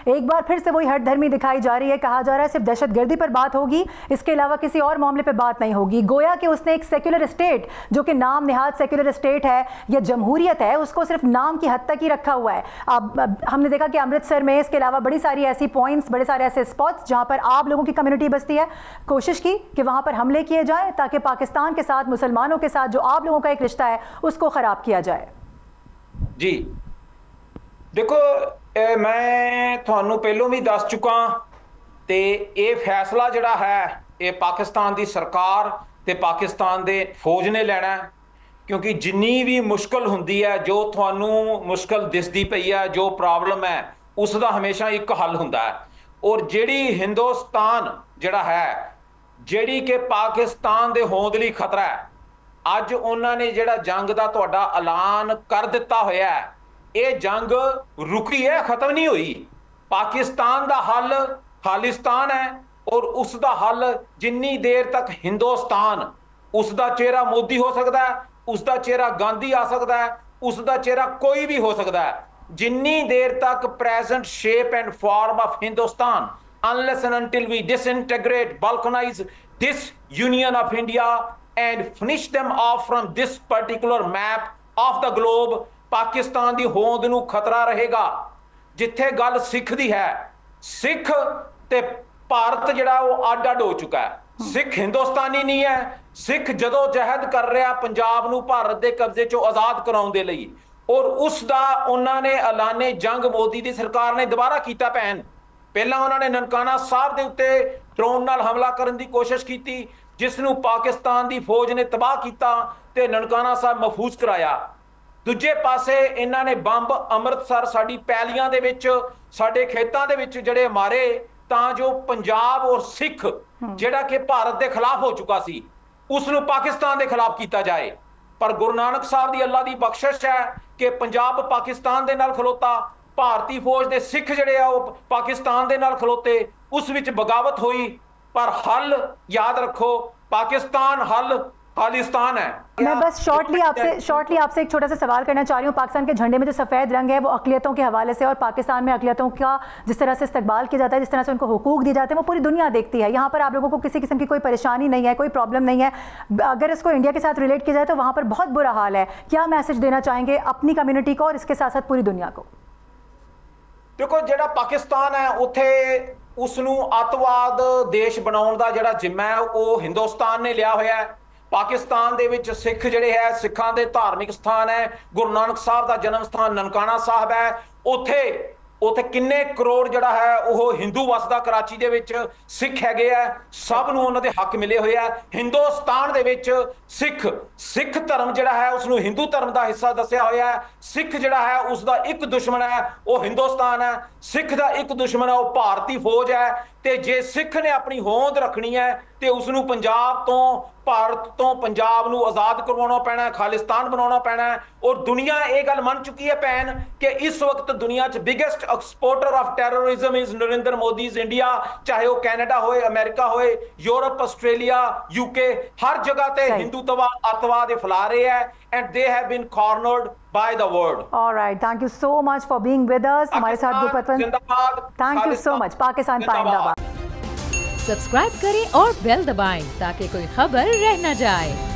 एक बार फिर से वही हट धर्मी दिखाई जा रही है। कहा जा रहा है सिर्फ दहशतगर्दी पर बात होगी, इसके अलावा किसी और मामले पर बात नहीं होगी। गोया कि उसने एक सेक्युलर स्टेट, जो कि नाम निहाद सेक्युलर स्टेट है या जमहूरियत है, उसको सिर्फ नाम की हद तक ही रखा हुआ है। अब हमने देखा कि अमृतसर में इसके अलावा बड़ी सारी ऐसी पॉइंट्स, बड़े सारे ऐसे स्पॉट्स जहां पर आप लोगों की कम्युनिटी बसती है, कोशिश की कि वहां पर हमले किए जाएं ताकि पाकिस्तान के साथ, मुसलमानों के साथ जो आप लोगों का एक रिश्ता है उसको खराब किया जाए। जी देखो, मैं थानू पहलों भी दस चुका ते ये फैसला जिहड़ा है ये पाकिस्तान की सरकार ते पाकिस्तान दे फौज ने लेना है, क्योंकि जिन्नी भी मुश्किल हुंदी है, जो थानू मुश्किल दिसदी पई है, जो प्रॉब्लम है, उसका हमेशा एक हल हुंदा है। और जिहड़ी हिंदुस्तान जिहड़ा है, जिहड़ी कि पाकिस्तान दे होंद लई खतरा है, अज उन्होंने जिहड़ा जंग का तुहाडा ऐलान कर दिता होया है, ये जंग रुकी है, खत्म नहीं हुई। पाकिस्तान का हल खालिस्तान है और उसका हल जिन्नी देर तक हिंदुस्तान, उसका चेहरा मोदी हो सकता है, उसका चेहरा गांधी आ सकता है, उसका चेहरा कोई भी हो सकता है, जिन्नी देर तक present shape and form of Hindustan, unless and until we disintegrate, balkanize this union of India and finish them off from this particular map of the globe, Pakistan की होंद नूं खतरा रहेगा। जिथे गल सिख दी है, सिख ते भारत जिहड़ा वो अड अड हो चुका है। सिख हिंदुस्तानी नहीं है। सिख जदोजहद कर रहा पंजाब नूं भारत के कब्जे चों आज़ाद कराउण दे लई, और उसका उन्होंने ऐलाने जंग मोदी की सरकार ने दोबारा किया। भैन पहला उन्होंने ननकाना साहब के उत्ते ड्रोन नाल हमला करने की कोशिश की, जिसनूं पाकिस्तान की फौज ने तबाह किया ते ननकाना साहब महफूज कराया। दूजे पासे इन्हां ने बंब अमृतसर साडी पैलियां दे विच, साडे खेतां दे विच जिहड़े मारे, तां जो पंजाब और सिख जिहड़ा कि भारत के खिलाफ हो चुका सी, उसनूं पाकिस्तान के खिलाफ किया जाए। पर गुरु नानक साहब की अल्लाह की बख्शिश है कि पंजाब पाकिस्तान दे नाल खलोता, भारतीय फौज दे सिख जिहड़े आ वो पाकिस्तान दे नाल खलोते, उस विच बगावत हुई। पर हल याद रखो, पाकिस्तान हल खालिस्तान है। मैं बस शॉर्टली आपसे एक छोटा सा सवाल करना चाह रही हूँ। पाकिस्तान के झंडे में जो सफ़ेद रंग है वो अक़लियतों के हवाले से, और पाकिस्तान में अक़लियतों का जिस तरह से इस्तकबाल किया जाता है, जिस तरह से उनको हुकूक दिए जाते हैं, वो पूरी दुनिया देखती है। यहाँ पर आप लोगों को किसी किस्म की कोई परेशानी नहीं है, कोई प्रॉब्लम नहीं है। अगर इसको इंडिया के साथ रिलेट किया जाए तो वहाँ पर बहुत बुरा हाल है। क्या मैसेज देना चाहेंगे अपनी कम्यूनिटी को और इसके साथ साथ पूरी दुनिया को? देखो, जिहड़ा पाकिस्तान है उत्थे उसनूं अतवाद देश बनाउण दा जिहड़ा जिम्मा है वो हिंदुस्तान ने लिया होया है। पाकिस्तान दे विच सिख जिहड़े है, सिखां दे धार्मिक स्थान है, गुरु नानक साहब दा जन्म स्थान ननकाना साहब है। उत्थे किन्ने करोड़ जिहड़ा है वो हिंदू वसदा, कराची दे विच सिख हैगे है, सब नूं उन्हां दे हक मिले होए है। हिंदुस्तान दे विच सिख धर्म जिहड़ा है उसनूं हिंदू धर्म दा हिस्सा दस्सिया होया है। सिख जिहड़ा है उसदा एक दुश्मन है वो हिंदुस्तान है, सिख दा एक दुश्मन है वो भारतीय फौज है। ते जे सिख ने अपनी होंद रखनी है ते उसनूं पंजाब तो, भारत तो पंजाब नूं आज़ाद करवाउणा पैना है, खालिस्तान बनाउणा पैना है। और दुनिया ये गल मन चुकी है भैन कि इस वक्त दुनिया च biggest exporter of terrorism is Narendra Modi is India. चाहे वो कैनेडा होए, अमेरिका होए, यूरोप, ऑस्ट्रेलिया, यूके, हर जगह ते हिंदुत्ववाद, अतवाद फैला रहे हैं, and they have been cornered by the world. All right, thank you so much for being with us. हमारे साथ Gurpatwant, thank you so much. Pakistan जिंदाबाद। सब्सक्राइब करें और बेल दबाएं ताकि कोई खबर रह न जाए।